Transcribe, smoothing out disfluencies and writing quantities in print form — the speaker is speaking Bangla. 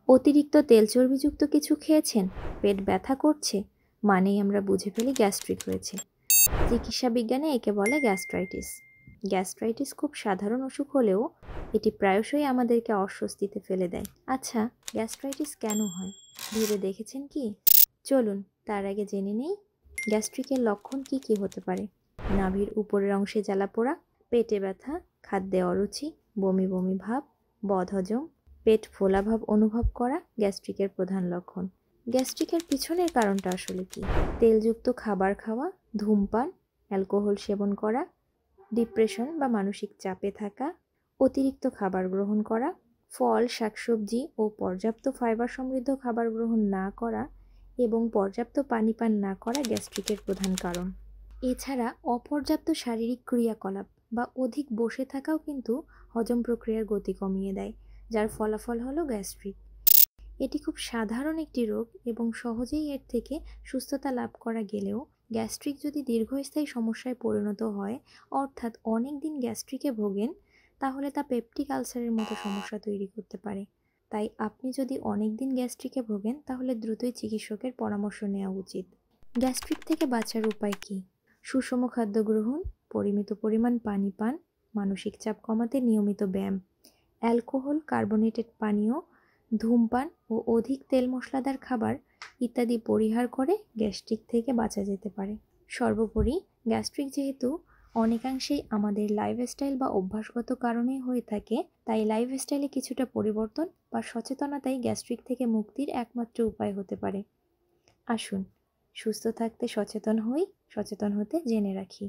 অতিরিক্ত তেল চর্বিযুক্ত কিছু খেয়েছেন, পেট ব্যথা করছে, মানেই আমরা বুঝে ফেলি গ্যাস্ট্রিক হয়েছে। চিকিৎসা বিজ্ঞানে একে বলে গ্যাস্ট্রাইটিস। গ্যাস্ট্রাইটিস খুব সাধারণ অসুখ হলেও এটি প্রায়শই আমাদেরকে অস্বস্তিতে ফেলে দেয়। আচ্ছা, গ্যাস্ট্রাইটিস কেন হয় ভেবে দেখেছেন কি? চলুন তার আগে জেনে নেই গ্যাস্ট্রিকের লক্ষণ কি কি হতে পারে। নাভির উপরের অংশে জ্বালাপোড়া, পেটে ব্যথা, খাদ্যে অরুচি, বমি বমি ভাব, বদহজম, পেট ফোলা ভাব অনুভব করা গ্যাস্ট্রিকের প্রধান লক্ষণ। গ্যাস্ট্রিকের পিছনের কারণটা আসলে কি? তেলযুক্ত খাবার খাওয়া, ধূমপান, অ্যালকোহল সেবন করা, ডিপ্রেশন বা মানসিক চাপে থাকা, অতিরিক্ত খাবার গ্রহণ করা, ফল, শাকসবজি ও পর্যাপ্ত ফাইবার সমৃদ্ধ খাবার গ্রহণ না করা এবং পর্যাপ্ত পানি পান না করা গ্যাস্ট্রিকের প্রধান কারণ। এছাড়া অপর্যাপ্ত শারীরিক ক্রিয়াকলাপ বা অধিক বসে থাকাও কিন্তু হজম প্রক্রিয়ার গতি কমিয়ে দেয়, যার ফলাফল হলো গ্যাস্ট্রিক। এটি খুব সাধারণ একটি রোগ এবং সহজেই এর থেকে সুস্থতা লাভ করা গেলেও গ্যাস্ট্রিক যদি দীর্ঘস্থায়ী সমস্যায় পরিণত হয়, অর্থাৎ অনেক দিন গ্যাস্ট্রিকে ভোগেন, তাহলে তা পেপটিক আলসারের মতো সমস্যা তৈরি করতে পারে। তাই আপনি যদি অনেক দিন গ্যাস্ট্রিকে ভোগেন তাহলে দ্রুতই চিকিৎসকের পরামর্শ নেওয়া উচিত। গ্যাস্ট্রিক থেকে বাঁচার উপায় কী? সুষম খাদ্য গ্রহণ, পরিমিত পরিমাণ পানি পান, মানসিক চাপ কমাতে নিয়মিত ব্যায়াম, অ্যালকোহল, কার্বোনেটেড পানীয়, ধূমপান ও অধিক তেল মশলাদার খাবার ইত্যাদি পরিহার করে গ্যাস্ট্রিক থেকে বাঁচা যেতে পারে। সর্বোপরি গ্যাস্ট্রিক যেহেতু অনেকাংশেই আমাদের লাইফস্টাইল বা অভ্যাসগত কারণেই হয়ে থাকে, তাই লাইফস্টাইলে কিছুটা পরিবর্তন বা সচেতনতাই গ্যাস্ট্রিক থেকে মুক্তির একমাত্র উপায় হতে পারে। আসুন সুস্থ থাকতে সচেতন হই, সচেতন হতে জেনে রাখি।